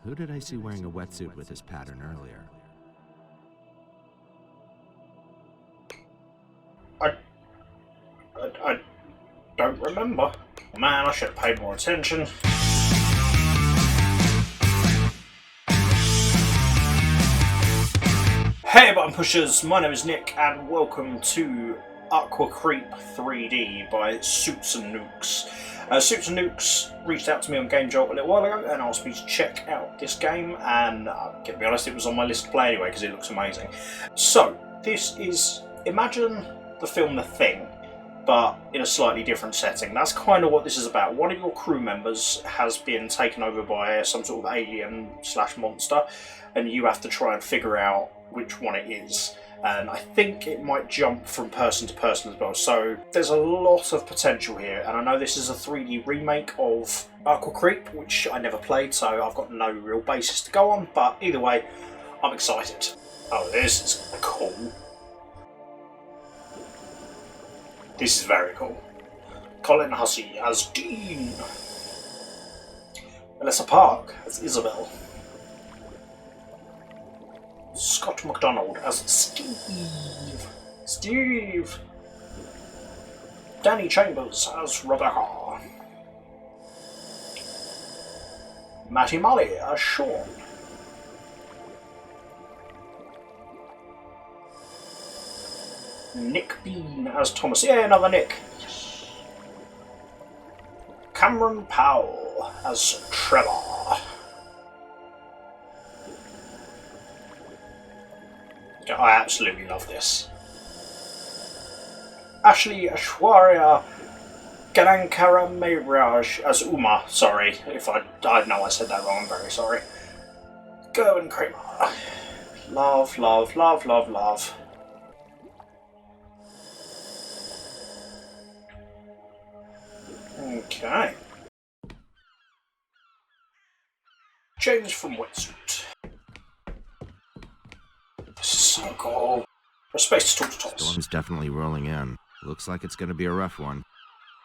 Who did I see wearing a wetsuit with this pattern earlier? I don't remember. Man, I should have paid more attention. Hey button pushers, my name is Nick and welcome to Aquacreep 3D by Suits and Nukes. Suits and Nukes reached out to me on Game Jolt a little while ago and asked me to check out this game, and to be honest, it was on my list to play anyway because it looks amazing. So, this is, imagine the film The Thing, but in a slightly different setting. That's kind of what this is about. One of your crew members has been taken over by some sort of alien/monster, and you have to try and figure out which one it is. And I think it might jump from person to person as well. So there's a lot of potential here, and I know this is a 3D remake of Aquacreep, which I never played, so I've got no real basis to go on, but either way, I'm excited. Oh, this is cool. This is very cool. Colin Hussey as Dean. Melissa Park as Isabel. Scott MacDonald as Steve. Danny Chambers as Rebecca. Matty Mully as Sean. Nick Bean as Thomas. Yeah, another Nick. Yes. Cameron Powell as Trevor. I absolutely love this. Ashley Ashwarya Ganankara Mehraj as Uma. Sorry if I know I said that wrong, I'm very sorry. Gerwin Kramer. Love, love, love, love, love. Okay. Change from wetsuit. This is so cool. There's space to talk to Thomas. Storm's definitely rolling in. Looks like it's gonna be a rough one.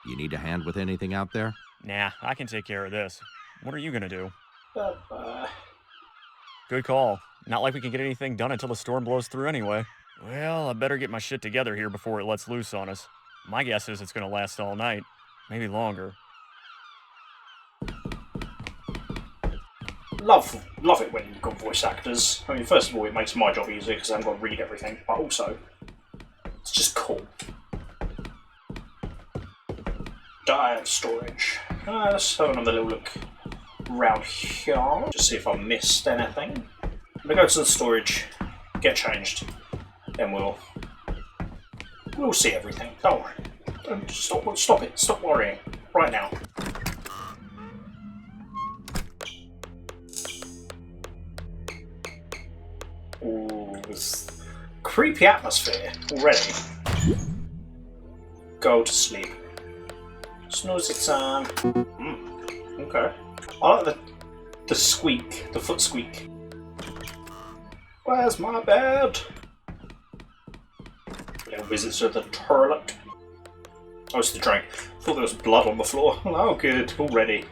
You need a hand with anything out there? Nah, I can take care of this. What are you gonna do? Uh, Good call. Not like we can get anything done until the storm blows through anyway. Well, I better get my shit together here before it lets loose on us. My guess is it's gonna last all night. Maybe longer. Love it when you've got voice actors. I mean, first of all, it makes my job easier because I haven't got to read everything, but also, it's just cool. Diet storage. Let's have another little look around here, just see if I missed anything. I'm gonna go to the storage, get changed, then we'll see everything. Don't worry. Stop it. Stop worrying. Right now. Ooh, this creepy atmosphere already. Go to sleep. Snooze it time. Okay. I like the squeak, the foot squeak. Where's my bed? Little visits to the toilet. Oh, it's the drink. I thought there was blood on the floor. Oh, good. Already.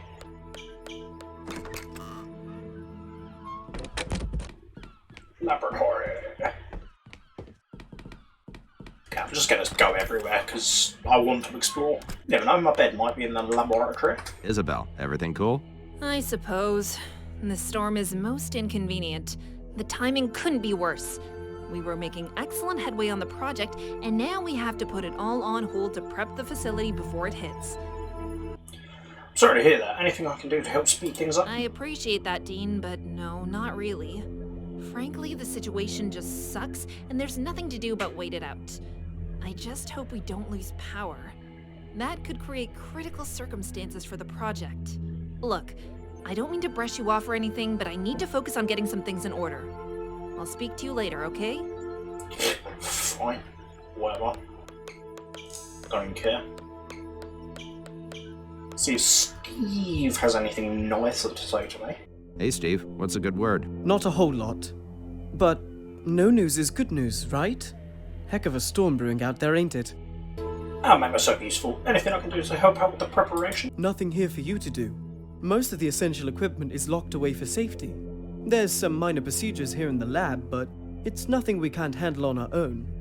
Laboratory. Okay, I'm just going to go everywhere because I want to explore. Never know, my bed might be in the laboratory. Isabel, everything cool? I suppose. The storm is most inconvenient. The timing couldn't be worse. We were making excellent headway on the project, and now we have to put it all on hold to prep the facility before it hits. Sorry to hear that. Anything I can do to help speed things up? I appreciate that, Dean, but no, not really. Frankly, the situation just sucks, and there's nothing to do but wait it out. I just hope we don't lose power. That could create critical circumstances for the project. Look, I don't mean to brush you off or anything, but I need to focus on getting some things in order. I'll speak to you later, okay? Fine. Whatever. Don't care. See if Steve has anything nicer to say to me. Hey Steve, what's a good word? Not a whole lot. But no news is good news, right? Heck of a storm brewing out there, ain't it? I'll make myself useful. Anything I can do to help out with the preparation? Nothing here for you to do. Most of the essential equipment is locked away for safety. There's some minor procedures here in the lab, but it's nothing we can't handle on our own.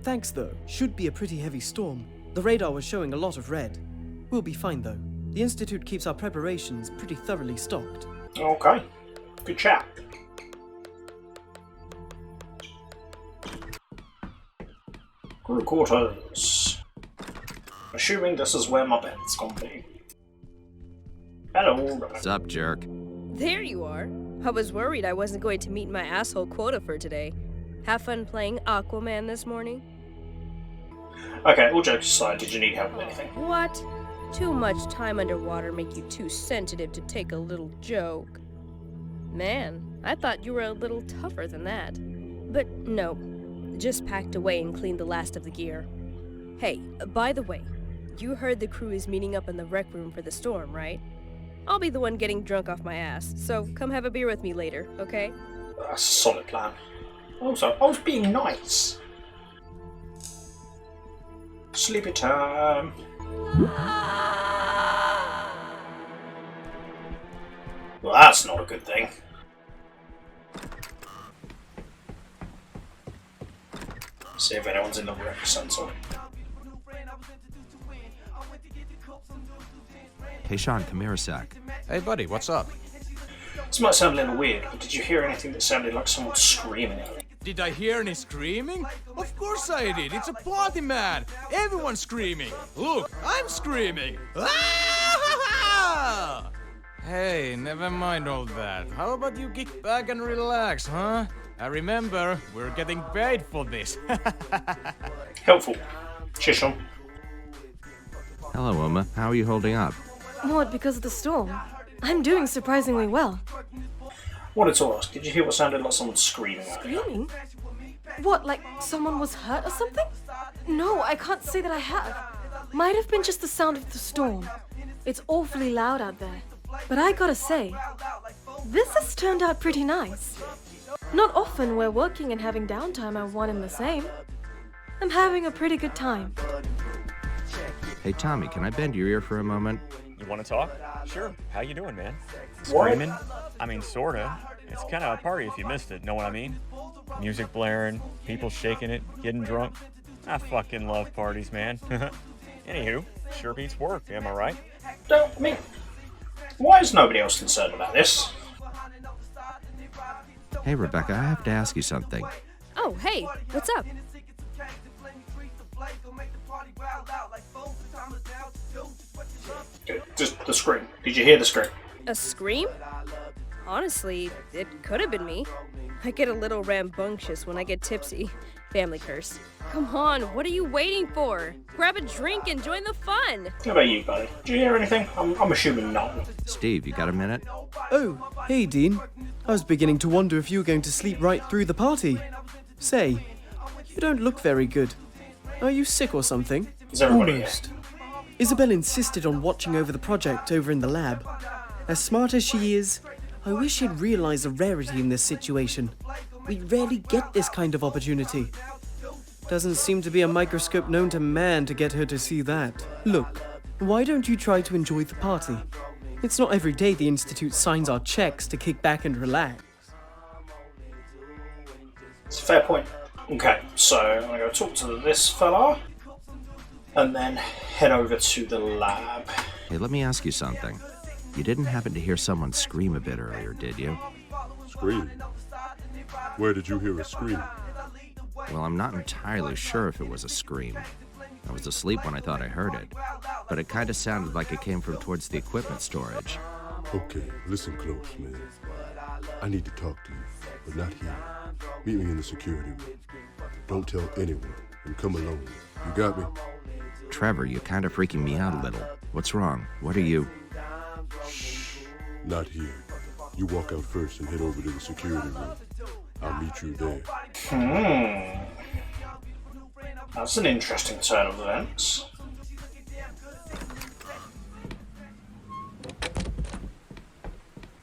Thanks though, should be a pretty heavy storm. The radar was showing a lot of red. We'll be fine though. The Institute keeps our preparations pretty thoroughly stocked. Okay. Good chat. Crew quarters. Assuming this is where my bed's gonna be. Hello. What's up, jerk? There you are. I was worried I wasn't going to meet my asshole quota for today. Have fun playing Aquaman this morning? Okay, all jokes aside, did you need help with anything? What? Too much time underwater make you too sensitive to take a little joke. Man, I thought you were a little tougher than that. But no, just packed away and cleaned the last of the gear. Hey, by the way, you heard the crew is meeting up in the rec room for the storm, right? I'll be the one getting drunk off my ass, so come have a beer with me later, okay? That's a solid plan. Also, I was being nice. Sleepy time. Well, that's not a good thing. See if anyone's in the rec center. Hey, Sean, come here a sec. Hey buddy, what's up? This might sound a little weird, but did you hear anything that sounded like someone screaming at me? Did I hear any screaming? Of course I did. It's a party, man. Everyone's screaming. Look, I'm screaming. Ah! Hey, never mind all that. How about you kick back and relax, huh? I remember, we're getting paid for this. Helpful. Cheers, Sean. Hello, Uma. How are you holding up? What, because of the storm? I'm doing surprisingly well. Wanted to ask, did you hear what sounded like someone screaming at me? Screaming? What, like someone was hurt or something? No, I can't say that I have. Might have been just the sound of the storm. It's awfully loud out there. But I gotta say, this has turned out pretty nice. Not often we're working and having downtime at one and the same. I'm having a pretty good time. Hey, Tommy, can I bend your ear for a moment? You want to talk? Sure. How you doing, man? What? Screaming? I mean, sorta. It's kind of a party if you missed it, know what I mean? Music blaring, people shaking it, getting drunk. I fucking love parties, man. Anywho, sure beats work, am I right? Don't me. Why is nobody else concerned about this? Hey, Rebecca, I have to ask you something. Oh, hey, what's up? Just the scream. Did you hear the scream? A scream? Honestly, it could have been me. I get a little rambunctious when I get tipsy. Family curse. Come on, what are you waiting for? Grab a drink and join the fun! How about you, buddy? Did you hear anything? I'm assuming not. Steve, you got a minute? Oh, hey Dean. I was beginning to wonder if you were going to sleep right through the party. Say, you don't look very good. Are you sick or something? Is everybody Almost. Isabel insisted on watching over the project over in the lab. As smart as she is, I wish she'd realize the rarity in this situation. We rarely get this kind of opportunity. Doesn't seem to be a microscope known to man to get her to see that. Look, why don't you try to enjoy the party? It's not every day the Institute signs our checks to kick back and relax. It's a fair point. Okay, so I'm gonna go talk to this fella, and then head over to the lab. Hey, let me ask you something. You didn't happen to hear someone scream a bit earlier, did you? Scream? Where did you hear a scream? Well, I'm not entirely sure if it was a scream. I was asleep when I thought I heard it, but it kind of sounded like it came from towards the equipment storage. Okay, listen close, man. I need to talk to you, but not here. Meet me in the security room. Don't tell anyone, and come alone. You got me? Trevor, you're kind of freaking me out a little. What's wrong? What are you? Shh. Not here. You walk out first and head over to the security room. I'll meet you there. That's an interesting turn of events.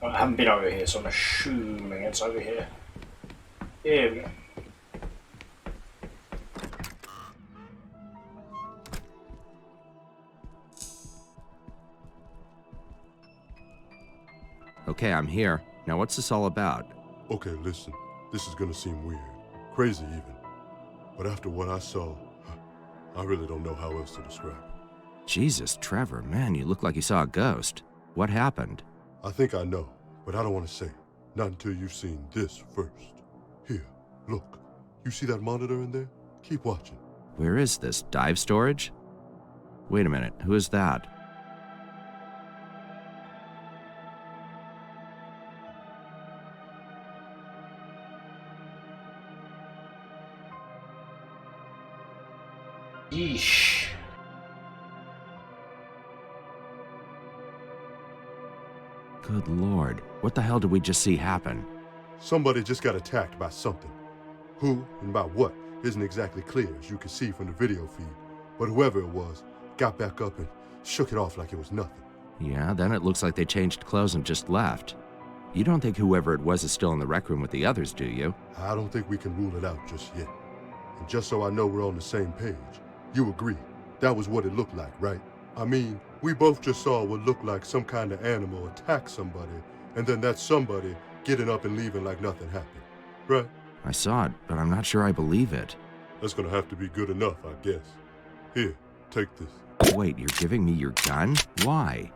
I haven't been over here, so I'm assuming it's over here. Here we go. Okay, I'm here. Now what's this all about? Okay, listen. This is gonna seem weird. Crazy even. But after what I saw, I really don't know how else to describe it. Jesus, Trevor, man, you look like you saw a ghost. What happened? I think I know, but I don't want to say it. Not until you've seen this first. Here, look. You see that monitor in there? Keep watching. Where is this? Dive storage? Wait a minute, who is that? Yeesh. Good Lord, what the hell did we just see happen? Somebody just got attacked by something. Who and by what isn't exactly clear, as you can see from the video feed. But whoever it was got back up and shook it off like it was nothing. Yeah, then it looks like they changed clothes and just left. You don't think whoever it was is still in the rec room with the others, do you? I don't think we can rule it out just yet. And just so I know we're on the same page, you agree, that was what it looked like, right? I mean, we both just saw what looked like some kind of animal attack somebody, and then that somebody getting up and leaving like nothing happened, right? I saw it, but I'm not sure I believe it. That's gonna have to be good enough, I guess. Here, take this. Wait, you're giving me your gun? Why?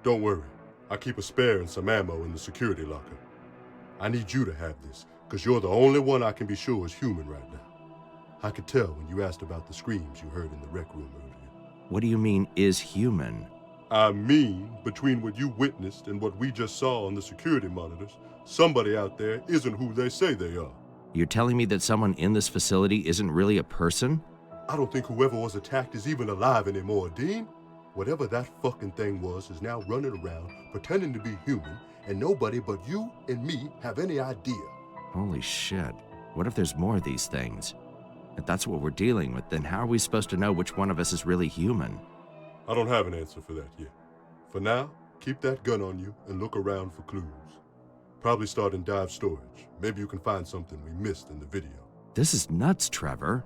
Don't worry, I keep a spare and some ammo in the security locker. I need you to have this, because you're the only one I can be sure is human right now. I could tell when you asked about the screams you heard in the rec room earlier. What do you mean, is human? I mean, between what you witnessed and what we just saw on the security monitors, somebody out there isn't who they say they are. You're telling me that someone in this facility isn't really a person? I don't think whoever was attacked is even alive anymore, Dean. Whatever that fucking thing was is now running around, pretending to be human, and nobody but you and me have any idea. Holy shit. What if there's more of these things? If that's what we're dealing with, then how are we supposed to know which one of us is really human? I don't have an answer for that yet. For now, keep that gun on you and look around for clues. Probably start in dive storage. Maybe you can find something we missed in the video. This is nuts, Trevor.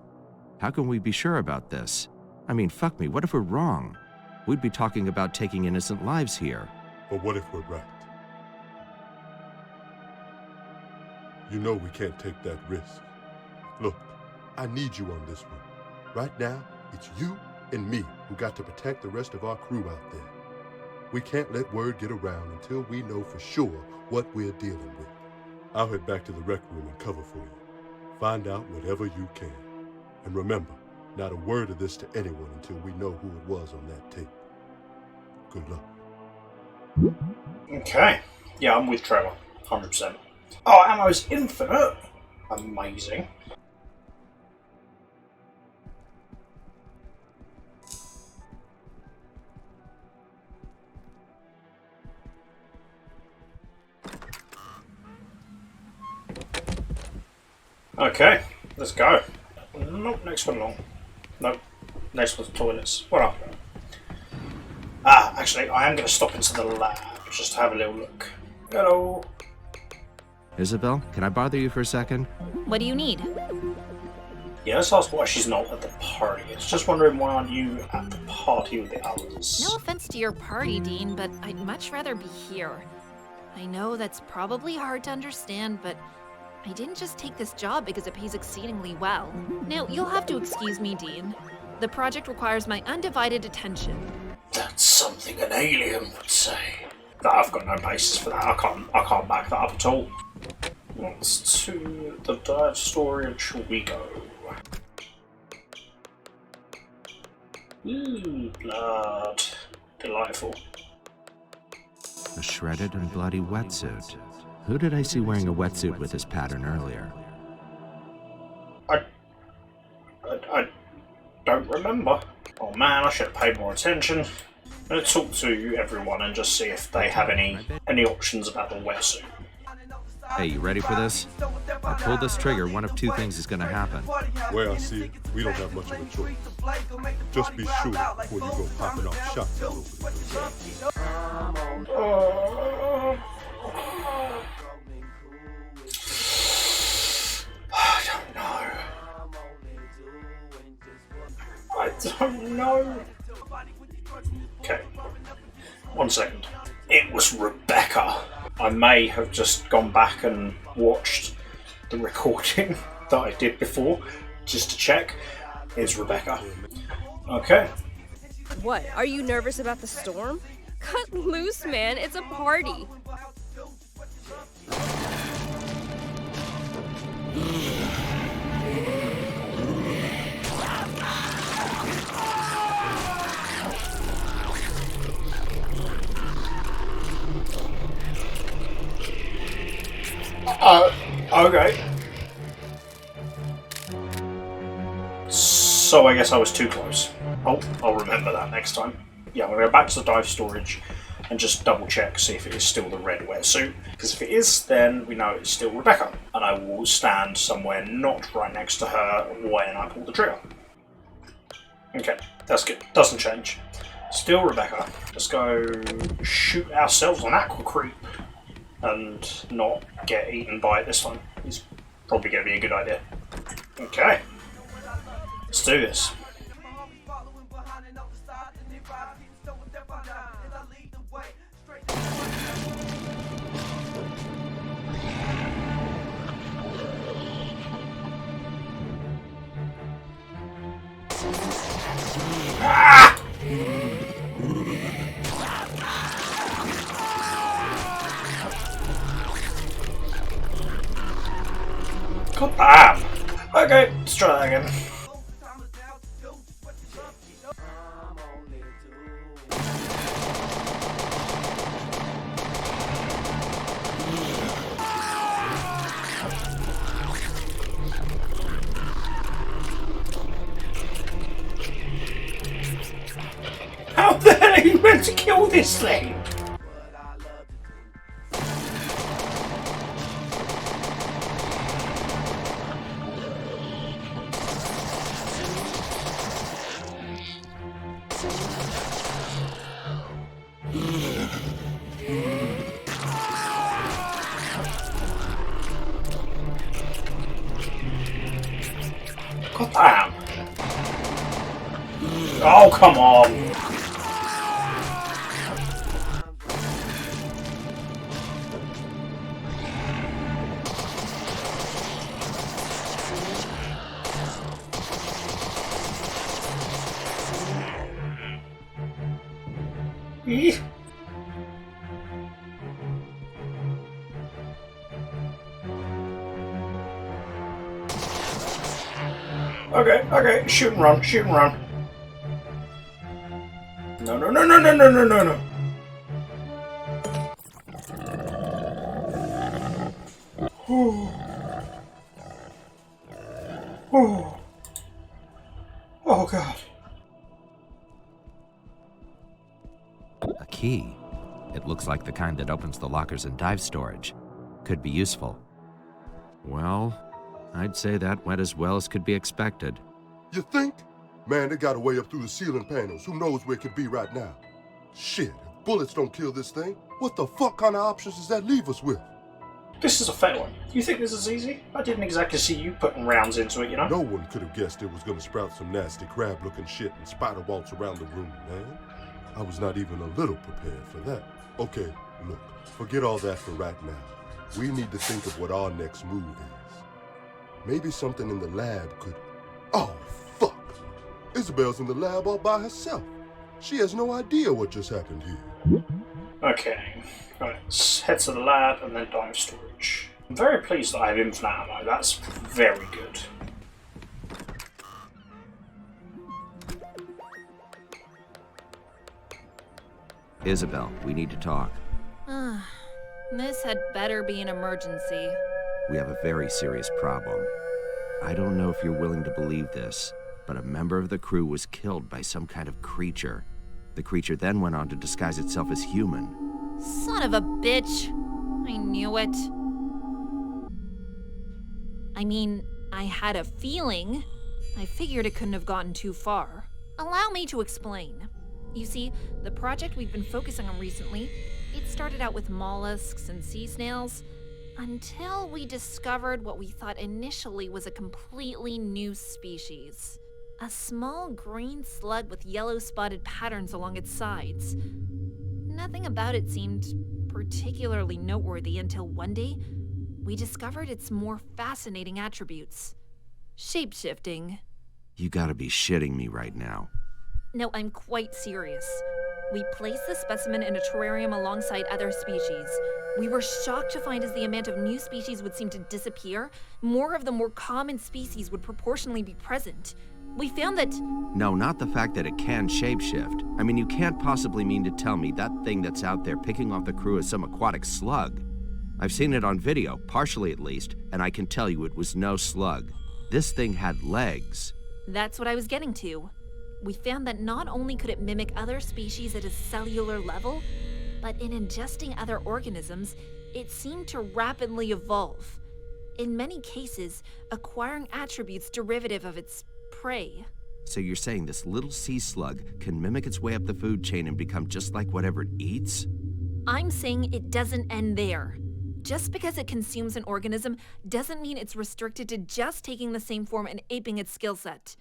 How can we be sure about this? I mean, fuck me, what if we're wrong? We'd be talking about taking innocent lives here. But what if we're right? You know we can't take that risk. Look, I need you on this one. Right now, it's you and me who got to protect the rest of our crew out there. We can't let word get around until we know for sure what we're dealing with. I'll head back to the rec room and cover for you. Find out whatever you can. And remember, not a word of this to anyone until we know who it was on that tape. Good luck. Okay. Yeah, I'm with Trevor. 100%. Oh, ammo's infinite. Amazing. Okay, let's go. Nope, next one along. Nope, next one's toilets. What up? Ah, actually, I am going to stop into the lab just to have a little look. Hello. Isabel, can I bother you for a second? What do you need? Yeah, let's ask why she's not at the party. It's just wondering why aren't you at the party with the others? No offense to your party, Dean, but I'd much rather be here. I know that's probably hard to understand, but I didn't just take this job because it pays exceedingly well. Now, you'll have to excuse me, Dean. The project requires my undivided attention. That's something an alien would say. No, I've got no basis for that. I can't back that up at all. Let's to the dive storage we go. Ooh, blood. Delightful. A shredded and bloody wetsuit. Who did I see wearing a wetsuit with this pattern earlier? I don't remember. Oh man, I should have paid more attention. I'm going to talk to everyone and just see if they have any options about the wetsuit. Hey, you ready for this? I pull this trigger, one of two things is gonna happen. Where I see it, we don't have much of a choice. Just be sure before you go popping off shots all over the place. I don't know. Okay. 1 second. It was Rebecca. I may have just gone back and watched the recording that I did before, just to check, is Rebecca. Okay. What? Are you nervous about the storm? Cut loose, man. It's a party. Okay. So I guess I was too close. I'll remember that next time. Yeah, I'm going to go back to the dive storage and just double check, see if it is still the red wetsuit. Because if it is, then we know it's still Rebecca. And I will stand somewhere not right next to her when I pull the trigger. Okay, that's good. Doesn't change. Still Rebecca. Let's go shoot ourselves on Aquacreep and not get eaten by it this time. It's probably going to be a good idea. Okay. Let's do this. Ah! God damn! Okay, let's try that again. How the hell are you meant to kill this thing? God damn. Oh, come on. Eeh. Okay, shoot and run, shoot and run. No. Oh God. A key. It looks like the kind that opens the lockers in dive storage. Could be useful. Well, I'd say that went as well as could be expected. You think? Man, they got a way up through the ceiling panels. Who knows where it could be right now? Shit, if bullets don't kill this thing, what the fuck kind of options does that leave us with? This is a fair one. You think this is easy? I didn't exactly see you putting rounds into it, you know? No one could have guessed it was gonna sprout some nasty crab-looking shit and spider waltz around the room, man. I was not even a little prepared for that. Okay, look, forget all that for right now. We need to think of what our next move is. Maybe something in the lab could... Oh, fuck! Isabel's in the lab all by herself. She has no idea what just happened here. Okay, right, let's head to the lab and then dive storage. I'm very pleased that I have infinite ammo. That's very good. Isabel, we need to talk. This had better be an emergency. We have a very serious problem. I don't know if you're willing to believe this, but a member of the crew was killed by some kind of creature. The creature then went on to disguise itself as human. Son of a bitch. I knew it. I mean, I had a feeling. I figured it couldn't have gotten too far. Allow me to explain. You see, the project we've been focusing on recently, it started out with mollusks and sea snails, until we discovered what we thought initially was a completely new species. A small green slug with yellow spotted patterns along its sides. Nothing about it seemed particularly noteworthy until one day, we discovered its more fascinating attributes. Shape-shifting. You gotta be shitting me right now. No, I'm quite serious. We placed the specimen in a terrarium alongside other species. We were shocked to find as the amount of new species would seem to disappear, more of the more common species would proportionally be present. We found that... No, not the fact that it can shapeshift. I mean, you can't possibly mean to tell me that thing that's out there picking off the crew is some aquatic slug. I've seen it on video, partially at least, and I can tell you it was no slug. This thing had legs. That's what I was getting to. We found that not only could it mimic other species at a cellular level, but in ingesting other organisms, it seemed to rapidly evolve. In many cases, acquiring attributes derivative of its prey. So you're saying this little sea slug can mimic its way up the food chain and become just like whatever it eats? I'm saying it doesn't end there. Just because it consumes an organism doesn't mean it's restricted to just taking the same form and aping its skill set.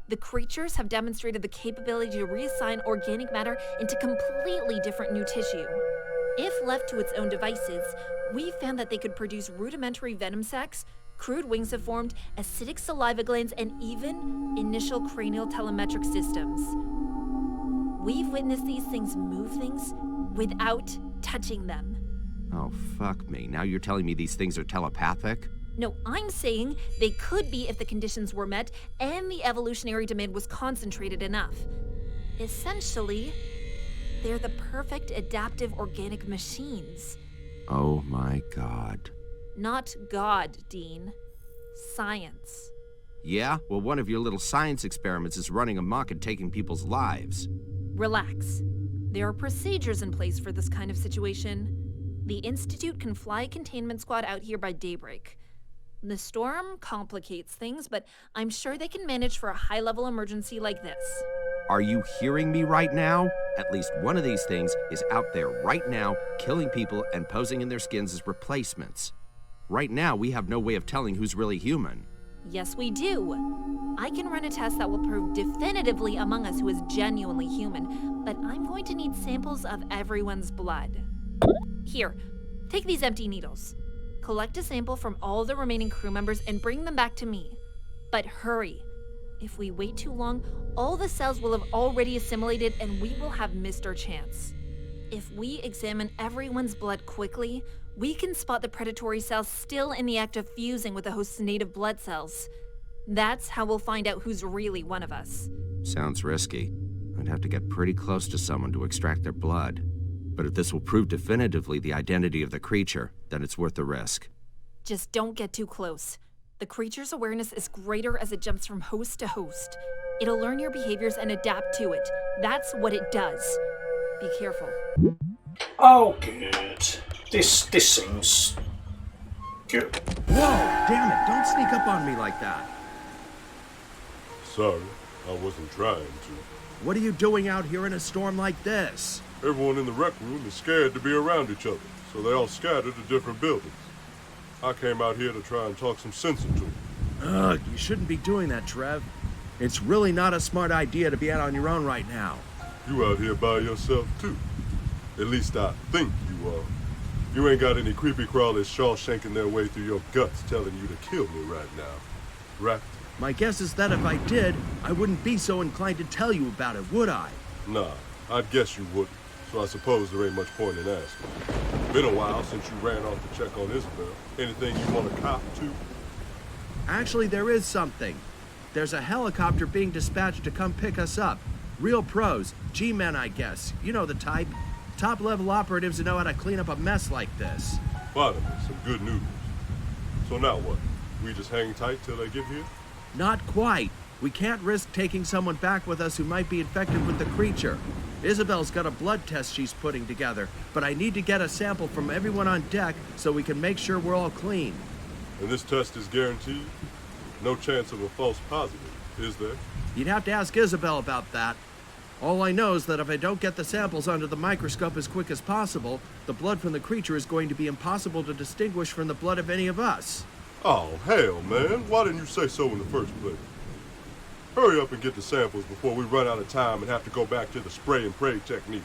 The creatures have demonstrated the capability to reassign organic matter into completely different new tissue. If left to its own devices, we found that they could produce rudimentary venom sacs, crude wings have formed, acidic saliva glands, and even initial cranial telemetric systems. We've witnessed these things move things without touching them. Oh, fuck me. Now you're telling me these things are telepathic? No, I'm saying they could be if the conditions were met and the evolutionary demand was concentrated enough. Essentially, they're the perfect adaptive organic machines. Oh my God. Not God, Dean. Science. Yeah? Well, one of your little science experiments is running amok and taking people's lives. Relax. There are procedures in place for this kind of situation. The Institute can fly a containment squad out here by daybreak. The storm complicates things, but I'm sure they can manage for a high-level emergency like this. Are you hearing me right now? At least one of these things is out there right now, killing people and posing in their skins as replacements. Right now, we have no way of telling who's really human. Yes, we do. I can run a test that will prove definitively among us who is genuinely human, but I'm going to need samples of everyone's blood. Here, take these empty needles. Collect a sample from all the remaining crew members and bring them back to me. But hurry. If we wait too long, all the cells will have already assimilated and we will have missed our chance. If we examine everyone's blood quickly, we can spot the predatory cells still in the act of fusing with the host's native blood cells. That's how we'll find out who's really one of us. Sounds risky. I'd have to get pretty close to someone to extract their blood. But if this will prove definitively the identity of the creature, then it's worth the risk. Just don't get too close. The creature's awareness is greater as it jumps from host to host. It'll learn your behaviors and adapt to it. That's what it does. Be careful. Oh, good. This seems good. Whoa! Damn it! Don't sneak up on me like that! Sorry, I wasn't trying to. What are you doing out here in a storm like this? Everyone in the rec room is scared to be around each other, so they all scattered to different buildings. I came out here to try and talk some sense into them. Ugh, you shouldn't be doing that, Trev. It's really not a smart idea to be out on your own right now. You out here by yourself, too. At least I think you are. You ain't got any creepy crawlers Shawshanking their way through your guts telling you to kill me right now, right? My guess is that if I did, I wouldn't be so inclined to tell you about it, would I? Nah, I'd guess you wouldn't. So I suppose there ain't much point in asking. Been a while since you ran off to check on Isabel. Anything you want to cop to? Actually, there is something. There's a helicopter being dispatched to come pick us up. Real pros, G-men, I guess. You know the type. Top-level operatives who know how to clean up a mess like this. Finally, some good news. So now what? We just hang tight till they get here? Not quite. We can't risk taking someone back with us who might be infected with the creature. Isabel's got a blood test she's putting together, but I need to get a sample from everyone on deck so we can make sure we're all clean. And this test is guaranteed? No chance of a false positive, is there? You'd have to ask Isabel about that. All I know is that if I don't get the samples under the microscope as quick as possible, the blood from the creature is going to be impossible to distinguish from the blood of any of us. Oh, hell, man. Why didn't you say so in the first place? Hurry up and get the samples before we run out of time and have to go back to the spray and pray technique.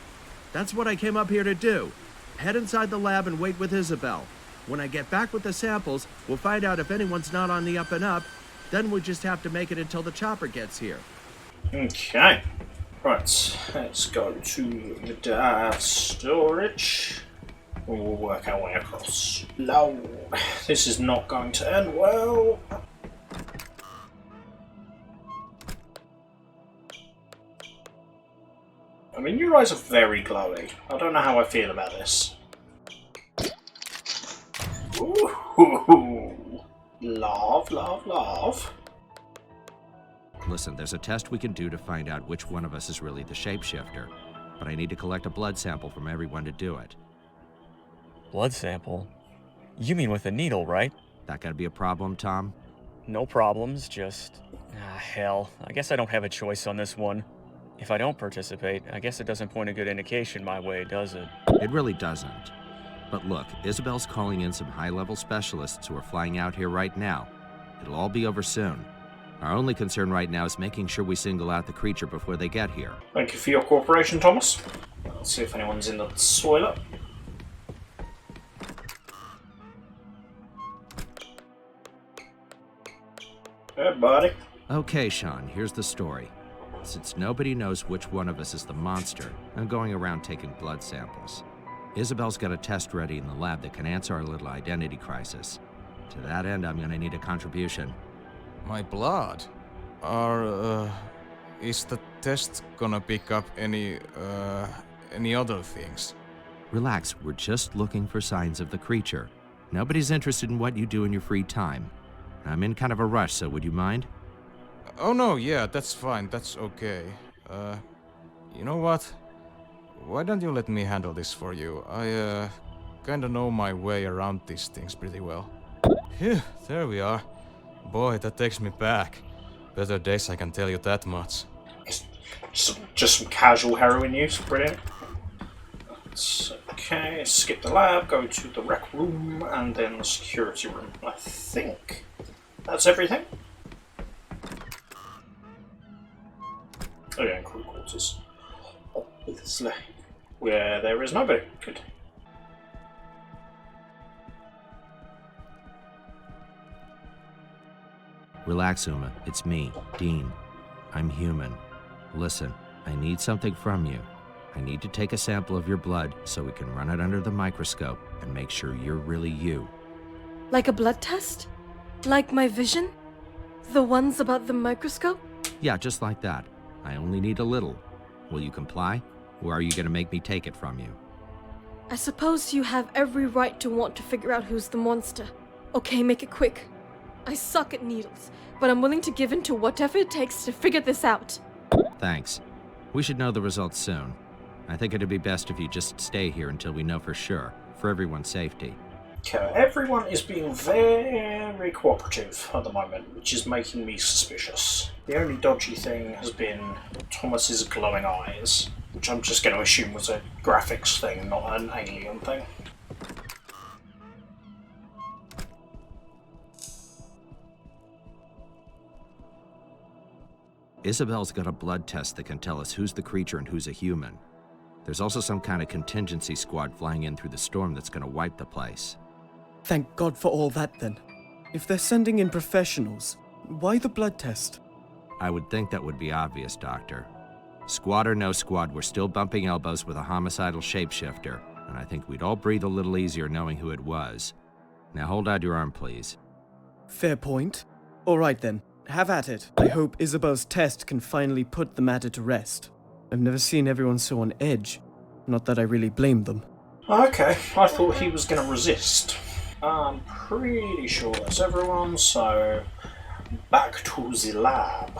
That's what I came up here to do. head inside the lab and wait with Isabel. When I get back with the samples, we'll find out if anyone's not on the up and up. Then we just have to make it until the chopper gets here. Okay. Right, let's go to the storage. We'll work our way across. No, this is not going to end well. I mean, your eyes are very glowy. I don't know how I feel about this. Ooh, love, love, love. Listen, there's a test we can do to find out which one of us is really the shapeshifter, but I need to collect a blood sample from everyone to do it. Blood sample? You mean with a needle, right? That gotta be a problem, Tom? No problems, just... hell. I guess I don't have a choice on this one. If I don't participate, I guess it doesn't point a good indication my way, does it? It really doesn't. But look, Isabel's calling in some high-level specialists who are flying out here right now. It'll all be over soon. Our only concern right now is making sure we single out the creature before they get here. Thank you for your cooperation, Thomas. Let's see if anyone's in the toilet. Hey, buddy. Okay, Sean, here's the story. Since nobody knows which one of us is the monster, I'm going around taking blood samples. Isabel's got a test ready in the lab that can answer our little identity crisis. To that end, I'm gonna need a contribution. My blood? Is the test gonna pick up any other things? Relax, we're just looking for signs of the creature. Nobody's interested in what you do in your free time. I'm in kind of a rush, so would you mind? Oh no, yeah, that's fine, that's okay. You know what? Why don't you let me handle this for you? I, kinda know my way around these things pretty well. Phew, there we are. Boy, that takes me back. Better days, I can tell you that much. Just some casual heroin use, brilliant. Okay, skip the lab, go to the rec room, and then the security room. I think that's everything. Oh yeah, and crew quarters. Obviously. Where there is nobody. Good. Relax, Uma. It's me, Dean. I'm human. Listen, I need something from you. I need to take a sample of your blood so we can run it under the microscope and make sure you're really you. Like a blood test? Like my vision? The ones about the microscope? Yeah, just like that. I only need a little. Will you comply? Or are you gonna make me take it from you? I suppose you have every right to want to figure out who's the monster. Okay, make it quick. I suck at needles, but I'm willing to give in to whatever it takes to figure this out. Thanks. We should know the results soon. I think it'd be best if you just stay here until we know for sure, for everyone's safety. Okay, everyone is being very cooperative at the moment, which is making me suspicious. The only dodgy thing has been Thomas's glowing eyes, which I'm just going to assume was a graphics thing, not an alien thing. Isabel's got a blood test that can tell us who's the creature and who's a human. There's also some kind of contingency squad flying in through the storm that's gonna wipe the place. Thank God for all that, then. If they're sending in professionals, why the blood test? I would think that would be obvious, Doctor. Squad or no squad, we're still bumping elbows with a homicidal shapeshifter, and I think we'd all breathe a little easier knowing who it was. Now hold out your arm, please. Fair point. All right, then. Have at it. I hope Isabel's test can finally put the matter to rest. I've never seen everyone so on edge. Not that I really blame them. Okay, I thought he was going to resist. I'm pretty sure that's everyone, so back to the lab.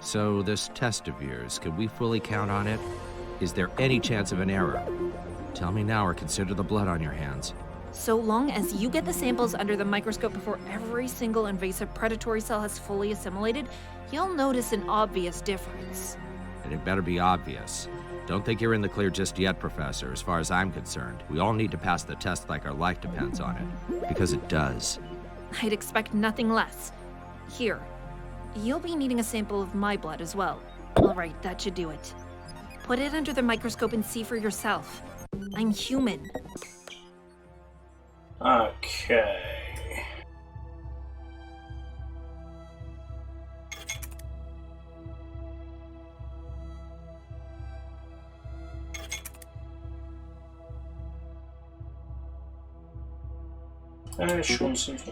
So this test of yours, can we fully count on it? Is there any chance of an error? Tell me now or consider the blood on your hands. So long as you get the samples under the microscope before every single invasive predatory cell has fully assimilated, you'll notice an obvious difference. And it better be obvious. Don't think you're in the clear just yet, Professor. As far as I'm concerned, we all need to pass the test like our life depends on it. Because it does. I'd expect nothing less. Here, You'll be needing a sample of my blood as well. Alright, that should do it. Put it under the microscope and see for yourself. I'm human. Okay. Sean seems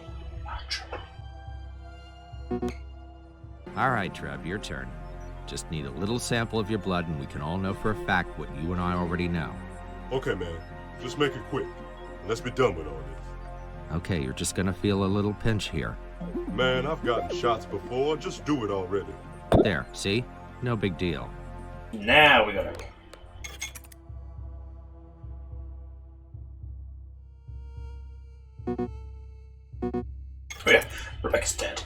All right, Trev, your turn. Just need a little sample of your blood and we can all know for a fact what you and I already know. Okay, man. Just make it quick. And let's be done with all this. Okay, you're just gonna feel a little pinch here. Man, I've gotten shots before. Just do it already. There, see? No big deal. Now we gotta go. Oh yeah, Rebecca's dead.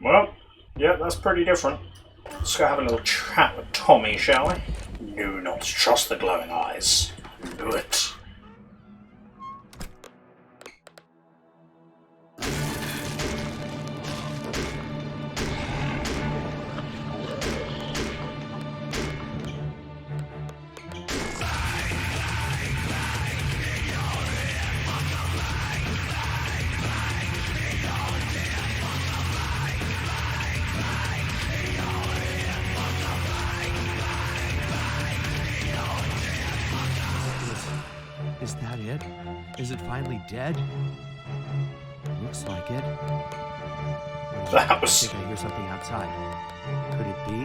Well, yeah, that's pretty different. Let's go have a little chat with Tommy, shall we? Do not trust the glowing eyes. Do it. Is that it? Is it finally dead? Looks like it. That I was think I hear something outside. Could it be?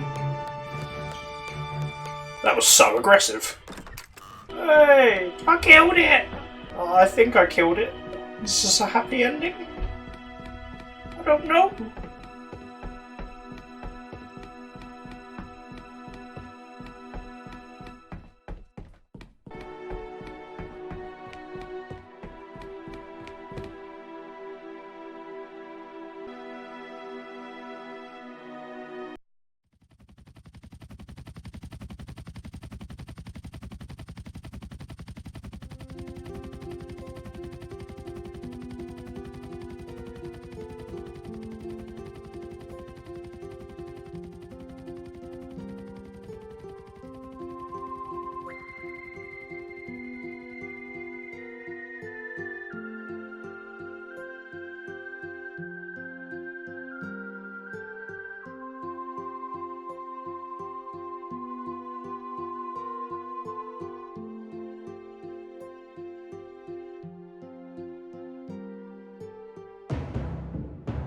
that was so aggressive. Hey, I killed it. I think I killed it. Is this a happy ending? I don't know.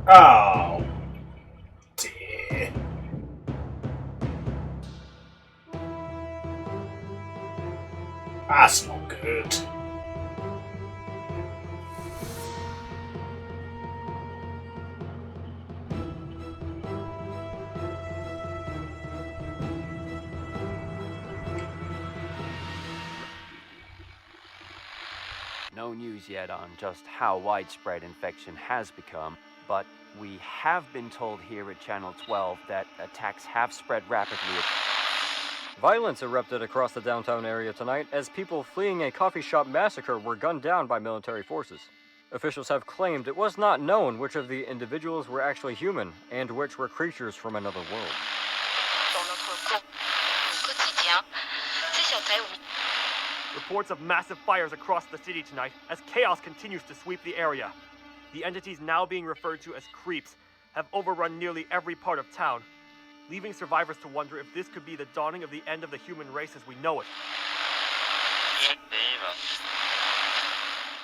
Oh, dear. That's not good. No news yet on just how widespread infection has become, but we have been told here at Channel 12 that attacks have spread rapidly. Violence erupted across the downtown area tonight as people fleeing a coffee shop massacre were gunned down by military forces. Officials have claimed it was not known which of the individuals were actually human and which were creatures from another world. Reports of massive fires across the city tonight as chaos continues to sweep the area. The entities now being referred to as creeps have overrun nearly every part of town, leaving survivors to wonder if this could be the dawning of the end of the human race as we know it.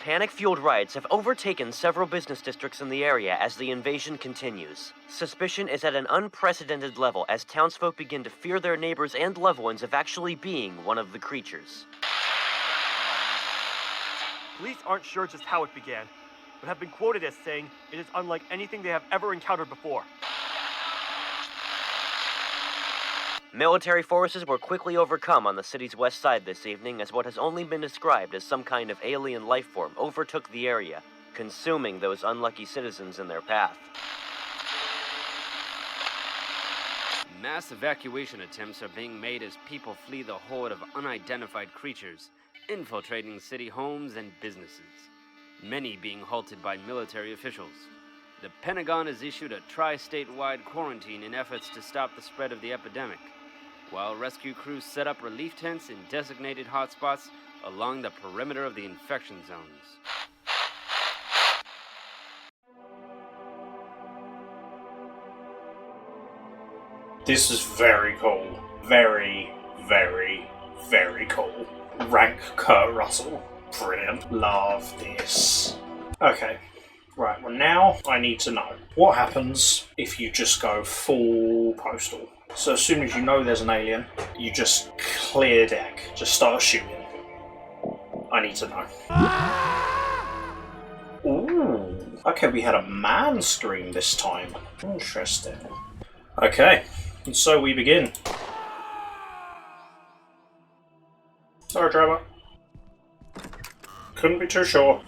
Panic-fueled riots have overtaken several business districts in the area as the invasion continues. Suspicion is at an unprecedented level as townsfolk begin to fear their neighbors and loved ones of actually being one of the creatures. Police aren't sure just how it began, but have been quoted as saying it is unlike anything they have ever encountered before. Military forces were quickly overcome on the city's west side this evening as what has only been described as some kind of alien life form overtook the area, consuming those unlucky citizens in their path. Mass evacuation attempts are being made as people flee the horde of unidentified creatures, infiltrating city homes and businesses, many being halted by military officials. The Pentagon has issued a tri-statewide quarantine in efforts to stop the spread of the epidemic, while rescue crews set up relief tents in designated hotspots along the perimeter of the infection zones. This is very cool. Very, very, very cool. Rank Kurt Russell. Brilliant. Love this. Okay. Right, well now I need to know what happens if you just go full postal. So as soon as you know there's an alien, you just clear deck. Just start shooting. I need to know. Ooh. Okay, we had a man scream this time. Interesting. Okay. And so we begin. Sorry, driver. Couldn't be too sure.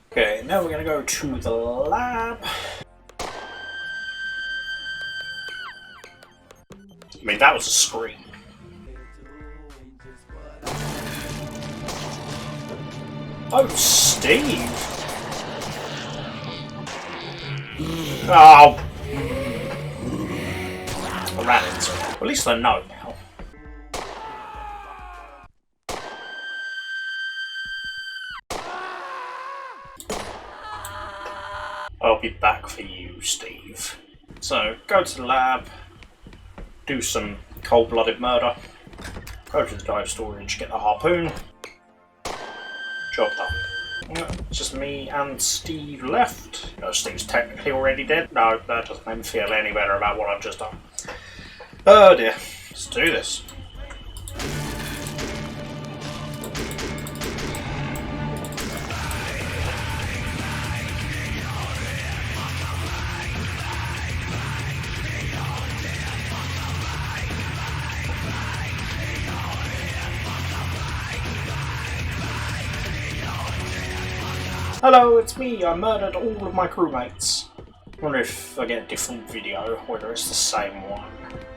Okay, now we're gonna go to the lab. I mean, that was a scream. Oh, Steve! Oh! I ran into it. At least I know now. I'll be back for you, Steve. So, go to the lab, do some cold-blooded murder, go to the dive storage, get the harpoon. Job done. It's just me and Steve left. No, Steve's technically already dead. No, that doesn't make me feel any better about what I've just done. Oh dear. Let's do this. Hello, it's me. I murdered all of my crewmates. I wonder if I get a different video, whether it's the same one.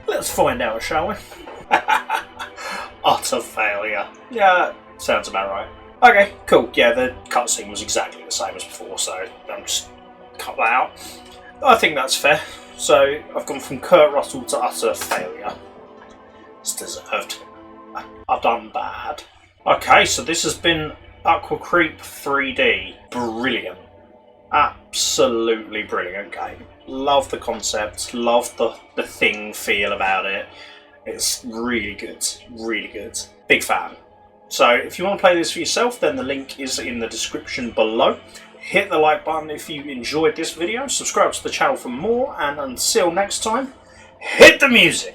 Let's find out, shall we? Utter failure. Yeah, sounds about right. Okay, cool. Yeah, the cutscene was exactly the same as before, so I'll just cut that out. I think that's fair. So, I've gone from Kurt Russell to utter failure. It's deserved. I've done bad. Okay, so this has been Aquacreep 3D. Brilliant. Absolutely brilliant game. Love the concept, love the thing feel about it. It's really good, really good. Big fan. So if you want to play this for yourself, then the link is in the description below. Hit the like button if you enjoyed this video, subscribe to the channel for more, and until next time, hit the music!